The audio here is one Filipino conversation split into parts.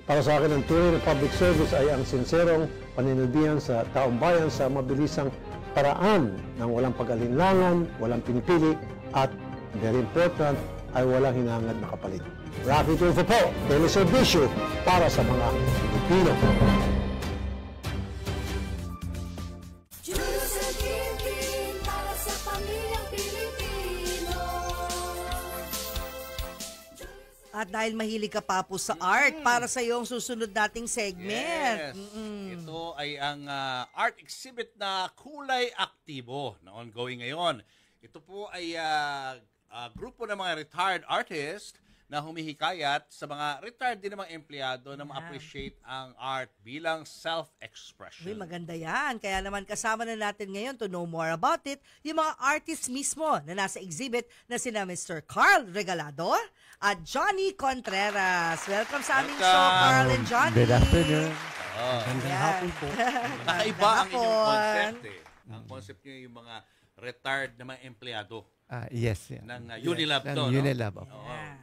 Para sa akin, ang tunay na public service ay ang sinserong paninilbihan sa taong bayan sa mabilisang paraan ng walang pag-alinlangan, walang pinipili, at very important, ay walang hinangad na kapalit. Rocky Tulfo po, teleserbisyo para sa mga Pilipino. At dahil mahilig ka pa po sa art, para sa iyo ang susunod nating segment. Yes. Ito ay ang art exhibit na Kulay Aktibo na ongoing ngayon. Ito po ay grupo ng mga retired artist na humihikayat sa mga retired din ng mga empleyado na ma-appreciate ang art bilang self-expression. Uy, maganda yan. Kaya naman kasama na natin ngayon to know more about it, yung mga artists mismo na nasa exhibit na sina Mr. Carl Regalado at Johnny Contreras. Welcome sa aming show, Carl and Johnny. Good afternoon. Gandang hapon po. Nakaiba ang inyong concept eh. Ang concept nyo yung mga retired na mga empleyado. Yes. Yeah. Ng Unilab to, no? Unilab.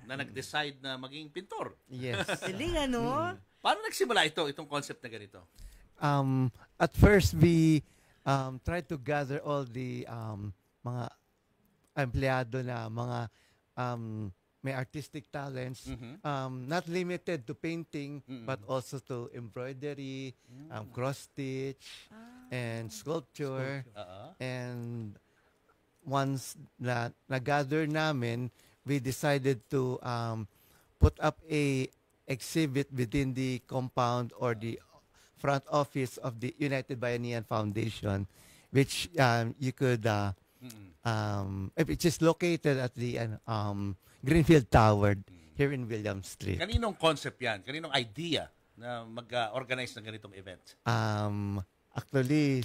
Na nag-decide na maging pintor. Yes. Galing, ano? Paano nagsimula itong concept na ganito? At first, we tried to gather all the mga empleyado na mga may artistic talents, not limited to painting, but also to embroidery, cross-stitch, and sculpture. And once na gather namin, we decided to put up a exhibit within the compound or the front office of the United Bayanihan Foundation, which you could, which is located at the Greenfield Tower here in William Street. Kaninong concept yan? Kaninong idea na mag-organize ng ganitong event? Actually,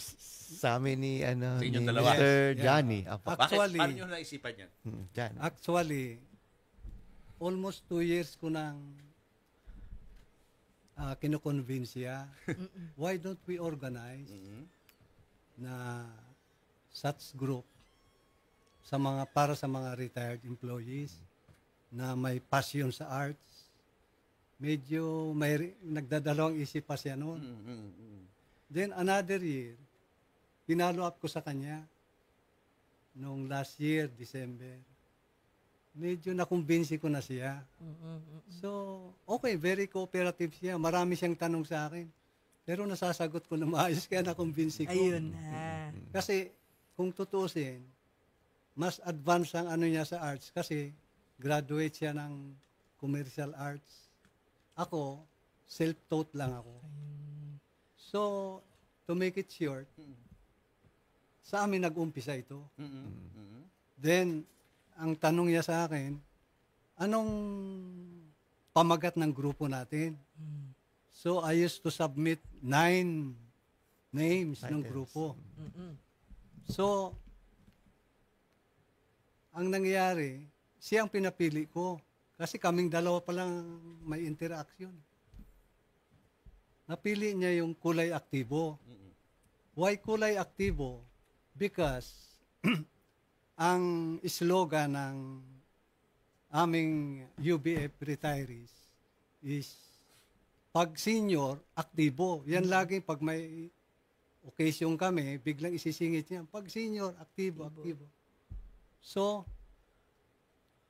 sa amin ni, ni dalawa. Mr. Johnny. Actually, paano nyo naisipan yan? Actually, almost 2 years ko nang kino-convince siya. Why don't we organize na such group para sa mga retired employees na may passion sa arts. Medyo nagdadalawang isip pa siya noon. Then another year, pinalo up ko sa kanya noong last year, December. Medyo nakumbinsi ko na siya. So, okay, very cooperative siya. Marami siyang tanong sa akin. Pero nasasagot ko na maayos kaya nakumbinsi ko. Ayun na. Kasi, kung tutuusin, mas advanced ang ano niya sa arts kasi graduate siya ng commercial arts. Ako, self-taught lang ako. So, to make it short, sa amin nag-umpisa ito. Then, ang tanong niya sa akin, anong pamagat ng grupo natin? So, I used to submit 9 names ng grupo. So, ang nangyayari, siya ang pinapili ko. Kasi kaming dalawa pa lang may interaction. Napili niya yung Kulay Aktibo. Why Kulay Aktibo? Because ang slogan ng aming UBF retirees is pag senior, aktibo. Yan lagi pag may occasion kami, biglang isisingit niya, pag senior, aktibo, aktibo. So,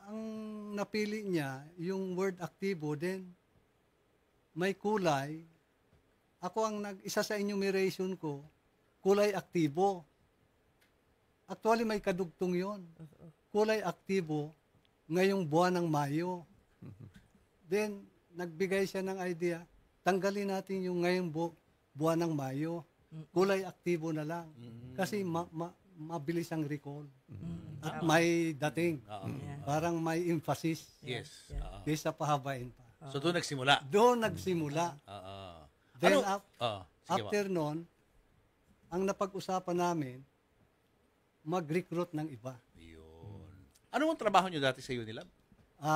ang napili niya, yung word aktibo, then may kulay. Ako ang isa sa enumeration ko, kulay aktibo. Actually, may kadugtong yon. Kulay aktibo ngayong buwan ng Mayo. Then, nagbigay siya ng idea, tanggalin natin yung ngayong buwan ng Mayo. Kulay aktibo na lang. Kasi mabilis ang recall. At may dating. Parang may emphasis. Yes. Kaysa pahabain pa. So, doon nagsimula? Doon nagsimula. Then, after Sige, nun, ang napag-usapan namin, mag-recruit ng iba. Yun. Ano ang trabaho nyo dati sa Unilab?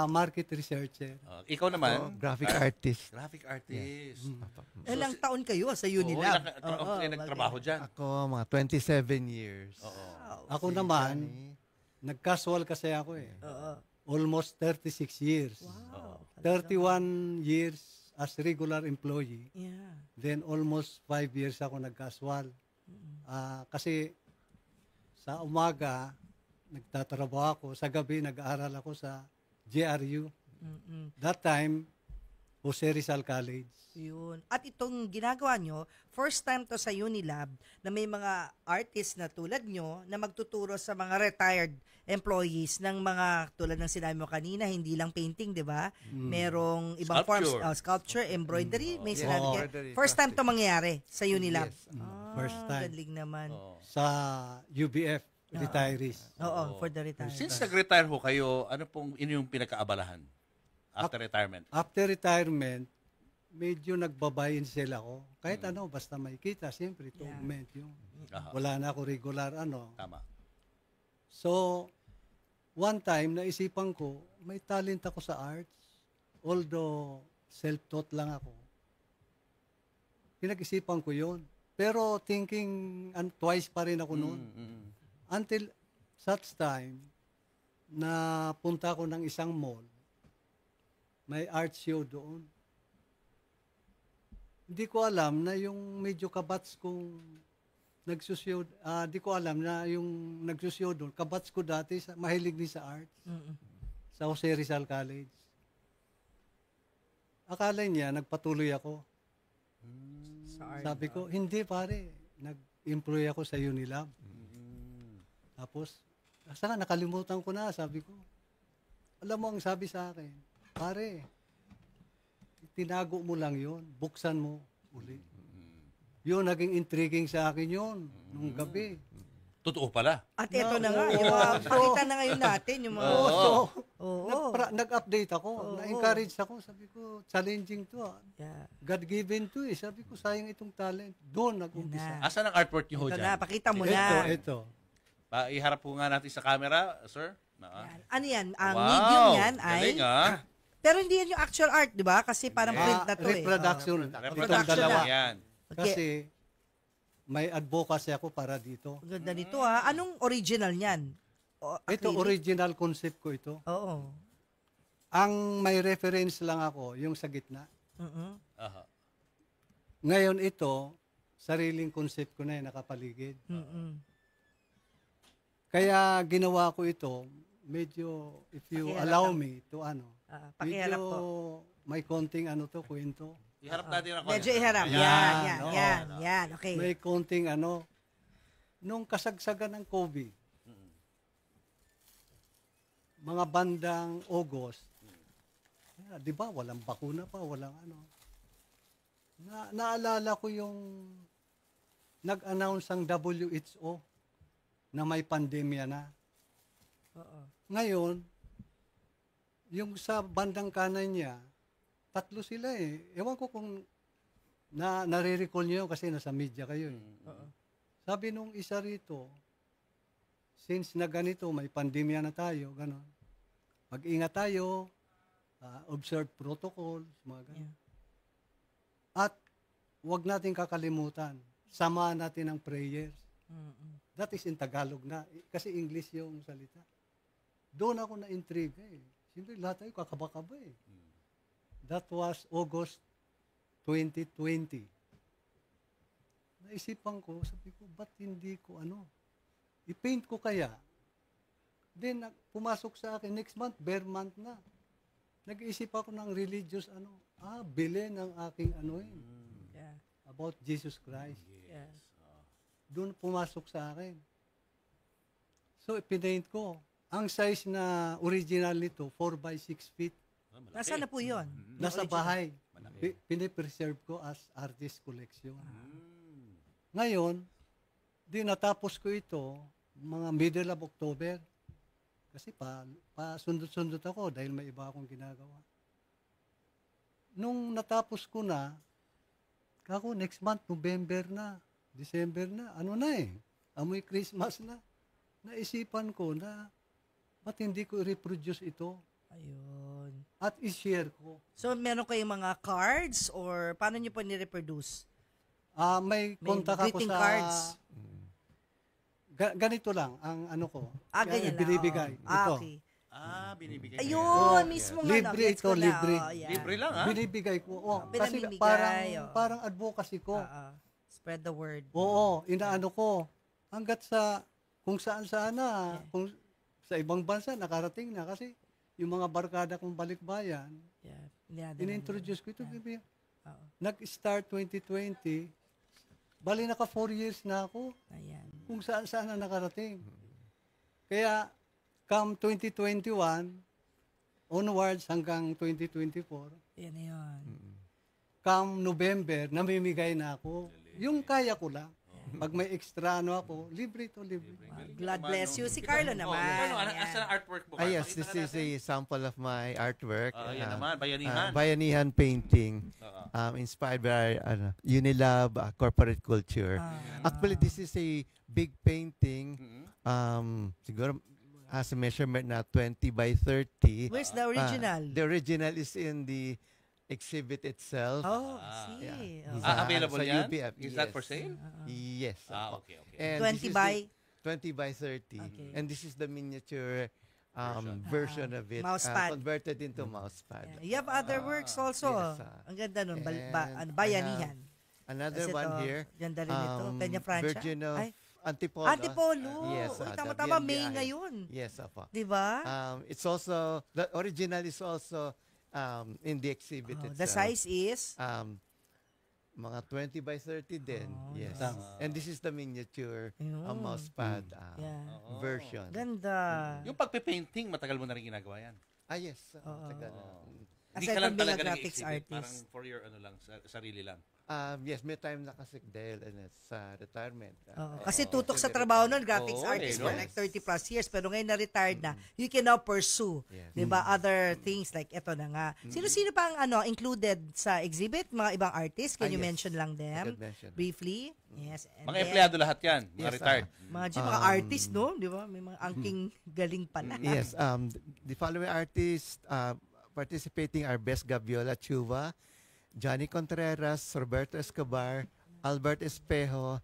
Market researcher. Ikaw naman? Graphic artist. Graphic artist. Ilang taon kayo sa Unilab? Ilang nagtrabaho dyan? Ako, mga 27 years. Ako naman, nag-casual kasi ako eh. Almost 36 years. Wow. 31 years as regular employee. Yeah. Then almost 5 years ako nag-casual. Kasi sa umaga, nagtatrabaho ako. Sa gabi, nag-aaral ako sa GRU. That time, Jose Rizal College. Yun. At itong ginagawa nyo, first time to sa Unilab na may mga artists na tulad nyo na magtuturo sa mga retired employees ng mga tulad ng sinabi mo kanina, hindi lang painting, di ba? Merong ibang Sculpture. forms, sculpture, embroidery, may sinabi kayo. Embroidery, First time to mangyari sa Unilab. Yes. First time. Galing naman. Sa UBF, retirees. Oo, for the retired. Since nag-retire ho kayo, ano pong inyong pinakaabalahan after retirement? After retirement, medyo nagbabayin sila ko. Kahit ano, basta may kita, siyempre, ito augment yung. Aha. Wala na ako regular, ano. Tama. So, one time, naisipan ko, may talent ako sa arts. Although, self-taught lang ako. Pinag-isipan ko yun. Pero thinking twice pa rin ako noon. Until such time, na punta ko ng isang mall, may art show doon. Hindi ko alam na yung medyo kabats kong nagsusyo, di ko alam na yung nagsusyo doon, kabats ko dati, mahilig din sa arts, sa Jose Rizal College. Akala niya, nagpatuloy ako. Sa art. Sabi ko, hindi pare, nag-employ ako sa Unilab. Tapos, saka nakalimutan ko na, sabi ko. Alam mo ang sabi sa akin, pare, tinago mo lang yon, buksan mo uli. Yun, naging intriguing sa akin yun, nung gabi. Totoo pala. At ito na nga, yung mga pakita na ngayon natin, yung mga... Nag-update ako, na-encourage ako, sabi ko, challenging to. Yeah. God-given to eh. Sabi ko, sayang itong talent. Doon nag-umpisa. Asan ang artwork niyo ho Ito dyan? na, pakita mo na. Ito. Iharap po nga natin sa camera, sir. Yan. Ano yan? Ang Wow, medium yan ay... galing, ah. Pero hindi yan yung actual art, di ba? Kasi parang print na to eh. Reproduction. Reproduction Itong dalawa. lang yan. Kasi may advocacy ako para dito. Ang ganda nito ha. Anong original niyan? Ito, Acrylic? original concept ko ito. Oo. Ang may reference lang ako, yung sa gitna. Aha. Ngayon ito, sariling concept ko na yung nakapaligid. Kaya ginawa ko ito, medyo, if you Pakiharap allow lang. me to Pakiharap medyo po. may konting kwento. Iharap natin ako. Medyo iharap. Yan. Okay. May konting nung kasagsagan ng COVID, mga bandang August, di ba, walang bakuna pa, walang naalala ko yung nag-announce ang WHO na may pandemya na. Ngayon, yung sa bandang kanan niya, 3 sila eh. Ewan ko kung nare-recall niyo yun kasi nasa media kayo eh. Sabi nung isa rito, since na ganito, may pandemya na tayo, gano'n. Mag-ingat tayo, observe protocols, mga gano'n. At huwag natin kakalimutan, samahan natin ang prayers. That is in Tagalog na, kasi English yung salita. Doon ako na-intrigue eh. Siyempre, lahat tayo kakaba-kaba eh. That was August 2020. Naisipan ko, sabi ko, ba't hindi ko i-paint ko kaya? Then, pumasok sa akin, next month, bare month na. Nag-iisip ako ng religious, bilhin ng aking Yeah. about Jesus Christ. Yeah. Doon pumasok sa akin. So, pinaint ko. Ang size na original nito, 4 by 6 feet. Nasaan na po yun? Nasa bahay. Pinipreserve ko as artist collection. Ngayon, natapos ko ito, mga middle of October. Kasi sundot-sundot ako dahil may iba akong ginagawa. Nung natapos ko na, next month, November na, December na, amoy Christmas na. Naisipan ko na, ba't hindi ko i-reproduce ito? Ayun. At i-share ko. So, meron kayong mga cards or paano nyo po ni-reproduce? May contact ako greeting sa... cards? Ganito lang ang ko. Ganyan lang. Binibigay. Oo. Ito. Okay. Binibigay niya. Ayun, mismo nga. Libre Gets ito, ko na. libre. Yeah. Libre lang, ha? Binibigay ko. Kasi pinamimigay, parang advocacy ko. Spread the word. Oo, inaano ko. Hanggat sa kung saan na, kung sa ibang bansa nakarating na kasi yung mga barkada kong balikbayan, Yeah. in-introduce ko ito. Oo. Nag-start 2020, bali naka 4 years na ako Ayan. kung saan na nakarating. Kaya, come 2021, onwards hanggang 2024, Yan na yun. come November, namimigay na ako. Yung kaya ko lang. Pag may extra ako, libre to, libre. God bless you. Si Carlo naman. Asa ang artwork mo? Yes, this is a sample of my artwork. Yan naman, bayanihan. Bayanihan painting. Inspired by Unilab, corporate culture. Actually, this is a big painting. Siguro has a measurement na 20 by 30. Where's the original? The original is in the exhibit itself. Oh, see. Yeah. Oh. Available Sa yan? UPF, Is that yes. for sale? Yes. Okay. And 20 this is by? 20 by 30. Okay. And this is the miniature version of it. Mousepad. Converted into mousepad. Yeah. You have other works also. yes, Ang ganda nun. And Bayanihan. Another Kasi one ito, here. ganda rin ito. Peña Francia. Virgin of Ay, Antipolo. Antipolo. Yes. Uy, the tama-tama, BNBI. May ngayon. Yes, apa. Di ba? It's also, the original is also in the exhibit Oh, itself. the size is? Mga 20 by 30 din. Yes. Tama. And this is the miniature Ayun. mousepad Yeah. version. Ganda. Yung pagpe-painting, matagal mo na rin ginagawa yan. Yes. Tagal na. Hindi Aside ka lang from being a talaga graphics nag-exhibit. artist. Parang for your lang, sarili lang. Yes, may time na kasi dahil sa retirement. Oo. Kasi tutok sa trabaho nun, graphics Oo, artist eh, for no? like 30 plus years. Pero ngayon na-retired na, you can now pursue, Yes. di ba, other things like eto na nga. Sino-sino pa ang included sa exhibit? Mga ibang artists? Can you yes. mention lang I them? could mention. Briefly? Yes. And Mga then, empleyado lahat yan, mga Yes, retired. mga artists, no? Di ba? May mga angking galing pala. Yes, the following artists participating are Bess Gaviola Chuva, Johnny Contreras, Roberto Escobar, Albert Espejo,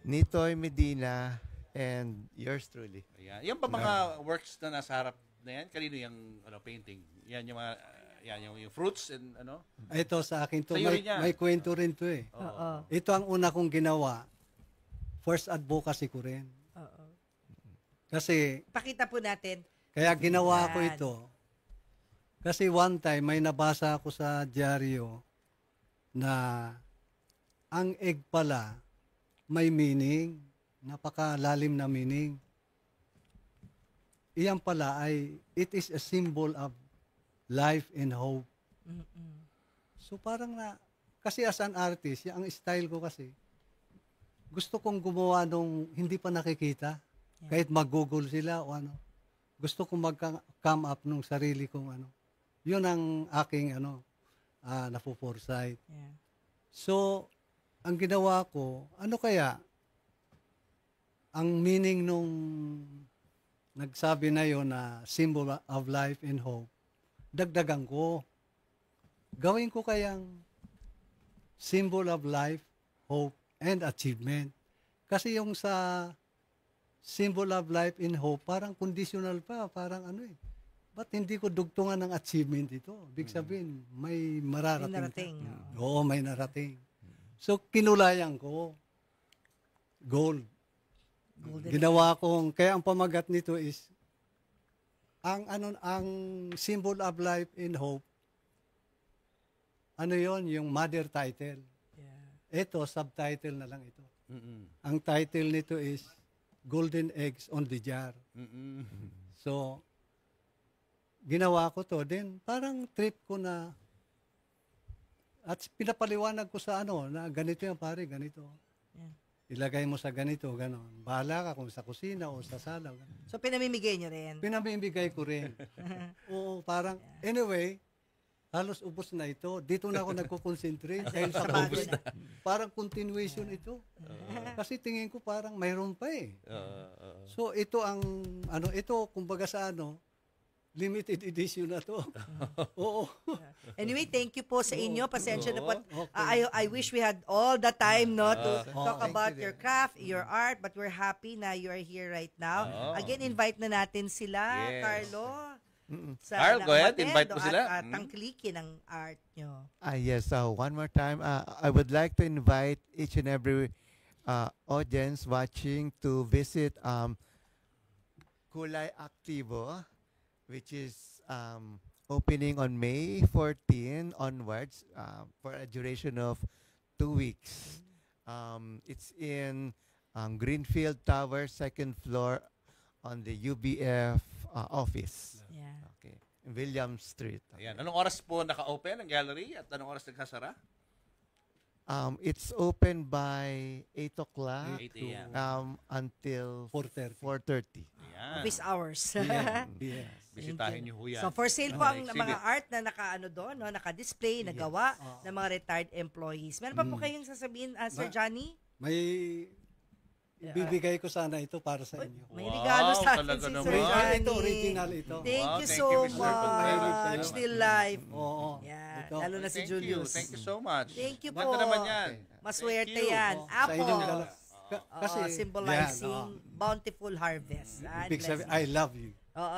Nitoy Medina, and yours truly. Ayan. Yan ba mga works na nasa harap na yan? Kanino yung painting? Yan yung mga yung fruits and Ito sa akin to, Sa'yo rin yan. may kwento rin to eh. Oo. Ito ang una kong ginawa. First advocacy ko rin. Oo. Kasi, Pakita po natin. kaya ginawa ko Yan. ito. Kasi one time, may nabasa ako sa dyaryo na ang egg pala may meaning. Napakalalim na meaning. Iyan pala ay, it is a symbol of life and hope. So parang kasi as an artist, ang style ko kasi, gusto kong gumawa nung hindi pa nakikita. Kahit mag-google sila o ano. Gusto kong mag-come up nung sarili kong Yun ang aking napo-foresight. Yeah. So, ang ginawa ko, ano kaya? Ang meaning nung nagsabi na yon na symbol of life and hope, dagdagan ko. Gawin ko kayang symbol of life, hope, and achievement. Kasi yung sa symbol of life and hope, parang conditional pa, parang ba't hindi ko dugtungan ng achievement ito? Ibig sabihin, may mararating. May narating, ka. oo. Oo, may narating. So, kinulayan ko. Gold. Golden. Ginawa kong, kaya ang pamagat nito is, ang symbol of life and hope, yon yung mother title. Yeah. Ito, subtitle na lang ito. Ang title nito is, Golden Eggs on the Jar. So, ginawa ko to. Then, parang trip ko na, at pinapaliwanag ko sa na ganito yan pare, ganito. Yeah. Ilagay mo sa ganito, ganon. Bahala ka kung sa kusina o sa sala. Ganon. So, pinamimigay niyo rin. Pinamimigay ko rin. Oo, parang, anyway, halos ubos na ito. Dito na ako nagko-concentrate dahil sa Sa bago COVID. na. Parang continuation ito. Kasi tingin ko parang mayroon pa eh. So, ito ang, ito, kumbaga sa limited edition na to. Oo. Anyway, thank you po sa inyo. Pasensya na po. Okay. I wish we had all the time to talk Thank about you your craft, your art, but we're happy na you are here right now. Again, invite na natin sila, Yes. Carlo. Carl, go ahead. Invite mo sila. At tangkilikin ang art nyo. Yes, one more time, I would like to invite each and every audience watching to visit Kulay Aktibo, which is opening on May 14 onwards for a duration of 2 weeks. It's in Greenfield Tower, second floor on the UBF office. Yeah. Okay. William Street. Ayan. Anong oras po naka-open ang gallery at anong oras nagsasara? It's open by 8 o'clock 8 a.m. until 4:30. 4:30. Ayan. Office hours. Yes. Bisitahin niyo ho yan. So for sale po ang Exhibit. mga art na naka-ano doon, no, naka-display, nagawa ng mga retired employees. Meron pa po kayong sasabihin, Sir Johnny? May bibigay ko sana ito para sa inyo. May Wow, regalo sa akin talaga si naman. Sir Johnny. Ito, original ito. Thank Wow, you thank so you, Mr. Contreras. much. Still life. Oo. Yan. Ito. Lalo na si Thank Julius. you. Thank you so much. Thank you Ganda po. naman yan. Maswerte Thank you. yan. Sa inyong Apple. dalawa. Kasi, Symbolizing yan, bountiful harvest. big sabi, I love you. Oo.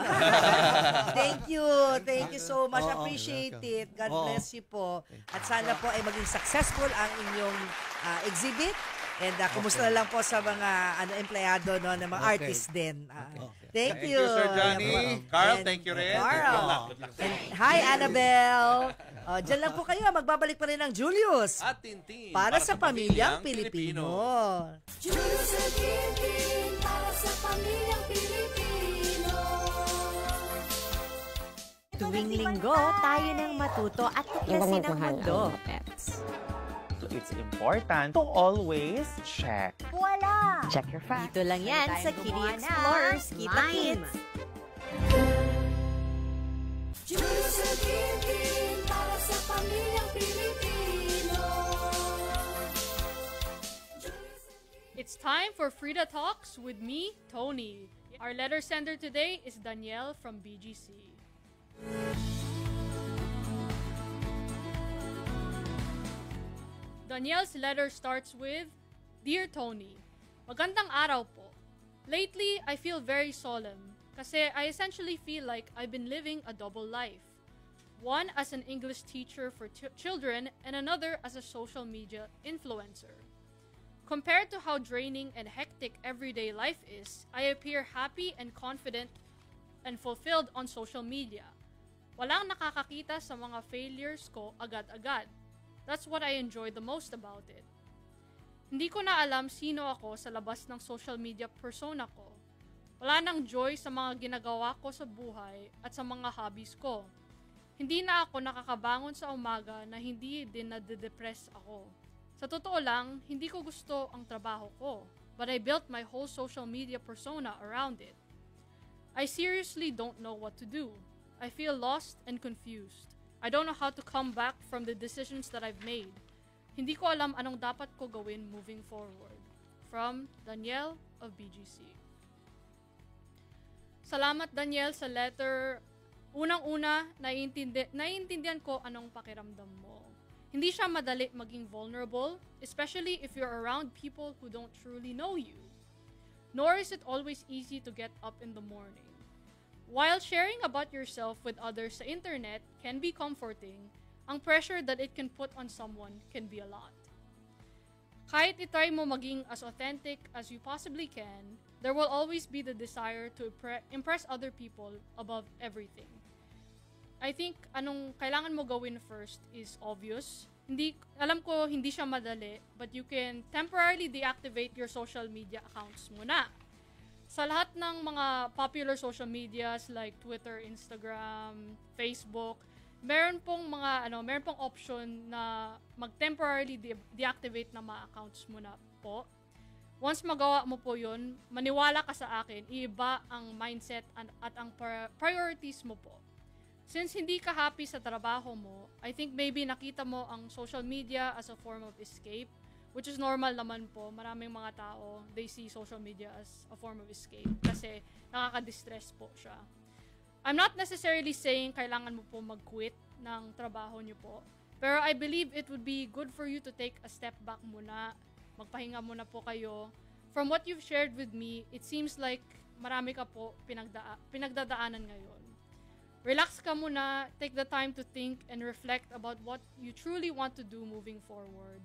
Thank you. Thank you so much. Oo, Appreciate it. God Oo. bless you po. At sana po ay maging successful ang inyong exhibit. And kumusta na lang po sa mga empleyado no, ng mga Okay. artists din. Thank Thank you. you, Sir Johnny. Carl, And thank you rin. Carl. Good luck. Good luck. And hi, Annabelle. Diyan lang po kayo. Magbabalik pa rin ang Julius. At Tintin. Para sa pamilyang Pilipino. Julius and Tintin para sa pamilyang Pilipino. Tuwing linggo, tayo nang matuto at tuklasin ang mundo. So it's important to always check. Wala! Check your facts. Dito lang yan sa Kitty Explorers Kita Kids. Julius and Tintin para sa pamilyang Pilipino. It's time for Frida Talks with me, Tony. Our letter sender today is Danielle from BGC. Danielle's letter starts with, Dear Tony, magandang araw po. Lately, I feel very solemn kasi I essentially feel like I've been living a double life. One as an English teacher for children and another as a social media influencer. Compared to how draining and hectic everyday life is, I appear happy and confident and fulfilled on social media. Walang nakakakita sa mga failures ko agad-agad. That's what I enjoy the most about it. Hindi ko na alam sino ako sa labas ng social media persona ko. Wala nang joy sa mga ginagawa ko sa buhay at sa mga hobbies ko. Hindi na ako nakakabangon sa umaga na hindi din nade-depress ako. Sa totoo lang, hindi ko gusto ang trabaho ko, but I built my whole social media persona around it. I seriously don't know what to do. I feel lost and confused. I don't know how to come back from the decisions that I've made. Hindi ko alam anong dapat ko gawin moving forward. From Danielle of BGC. Salamat Danielle sa letter. Unang-una, naiintindihan ko anong pakiramdam mo. Hindi siya madali maging vulnerable, especially if you're around people who don't truly know you. Nor is it always easy to get up in the morning. While sharing about yourself with others sa internet can be comforting, ang pressure that it can put on someone can be a lot. Kahit itry mo maging as authentic as you possibly can, there will always be the desire to impress other people above everything. I think anong kailangan mo gawin first is obvious. Alam ko hindi siya madali, but you can temporarily deactivate your social media accounts muna. Sa lahat ng mga popular social medias like Twitter, Instagram, Facebook, meron pong option na mag-temporarily deactivate na mga accounts mo na po. Once magawa mo po yun, maniwala ka sa akin, iiba ang mindset at ang priorities mo po. Since hindi ka happy sa trabaho mo, I think maybe nakita mo ang social media as a form of escape, which is normal naman po. Maraming mga tao, they see social media as a form of escape kasi nakaka-distress po siya. I'm not necessarily saying kailangan mo po mag-quit ng trabaho niyo po. Pero I believe it would be good for you to take a step back muna. Magpahinga muna po kayo. From what you've shared with me, it seems like marami ka po pinagdadaanan ngayon. Relax ka muna, take the time to think and reflect about what you truly want to do moving forward.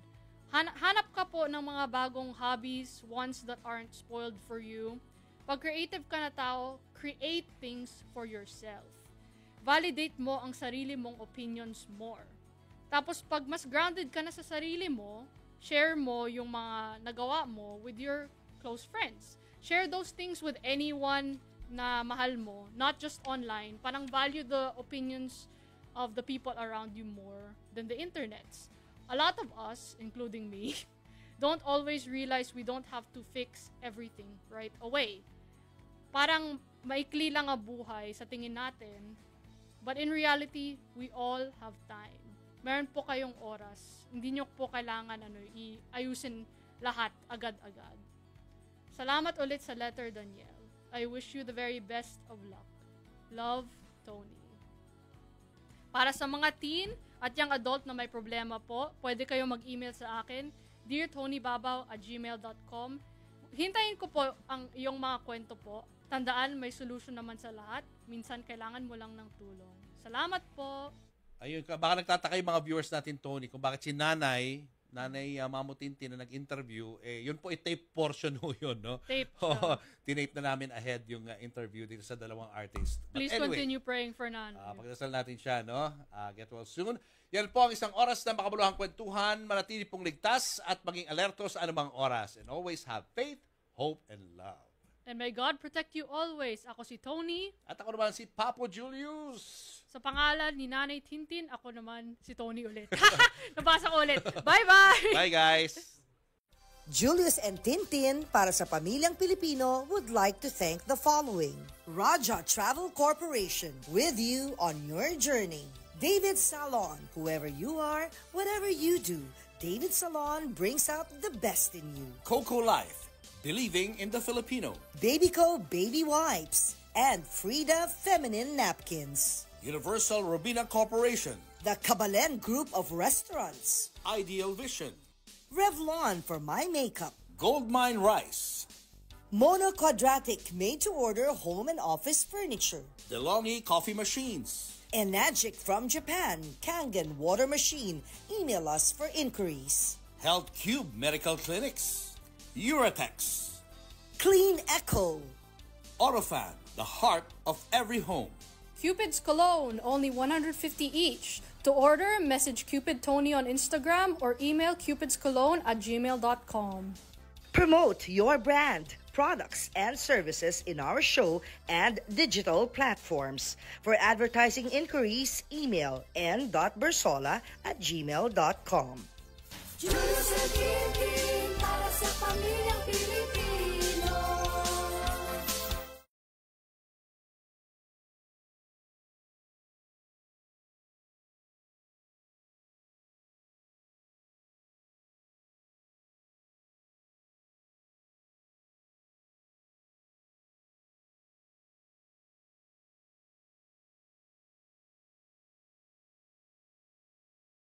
Hanap ka po ng mga bagong hobbies, ones that aren't spoiled for you. Pag creative ka na tao, create things for yourself. Validate mo ang sarili mong opinions more. Tapos pag mas grounded ka na sa sarili mo, share mo yung mga nagawa mo with your close friends. Share those things with anyone na mahal mo, not just online. Parang value the opinions of the people around you more than the internets. A lot of us, including me, don't always realize we don't have to fix everything right away. Parang maikli lang ang buhay sa tingin natin, but in reality, we all have time. Meron po kayong oras. Hindi nyo po kailangan iayusin lahat agad-agad. Salamat ulit sa letter, Danielle. I wish you the very best of luck. Love, Tony. Para sa mga teen at young adult na may problema po, pwede kayo mag-email sa akin, deartonybabaw@gmail.com. Hintayin ko po ang iyong mga kwento po. Tandaan, may solution naman sa lahat. Minsan, kailangan mo lang ng tulong. Salamat po. Ayun, baka nagtataka yung mga viewers natin, Tony, kung bakit si Nanay Mamutinti na nag-interview, yun po tape portion ho yun, no? Tape. Tinape na namin ahead yung interview dito sa dalawang artist. Please continue praying for Nanay. Pagdasal natin siya, no? Get well soon. Yan po ang isang oras ng makabuluhang kwentuhan. Manatili pong ligtas at maging alerto sa anumang oras. And always have faith, hope, and love. And may God protect you always. Ako si Tony. At ako naman si Papo Julius. Sa pangalan ni Nanay Tintin, ako naman si Tony ulit. Nabasa ko ulit. Bye-bye! Bye, guys! Julius and Tintin, para sa pamilyang Pilipino, would like to thank the following. Raja Travel Corporation, with you on your journey. David Salon, whoever you are, whatever you do, David Salon brings out the best in you. Coco Life, believing in the Filipino. Babyco Baby Wipes and Frida Feminine Napkins. Universal Robina Corporation. The Kabalen Group of Restaurants. Ideal Vision. Revlon for my makeup. Goldmine Rice. Mono Quadratic made-to-order home and office furniture. DeLonghi Coffee Machines. Enagic from Japan, Kangen Water Machine. Email us for inquiries. Health Cube Medical Clinics. Uratex. Clean Echo. Orofan, the heart of every home. Cupid's Cologne, only 150 each. To order, message Cupid Tony on Instagram or email cupidscologne@gmail.com. Promote your brand, products, and services in our show and digital platforms. For advertising inquiries, email n.bersola@gmail.com. Julius and Tintin, para sa pamilya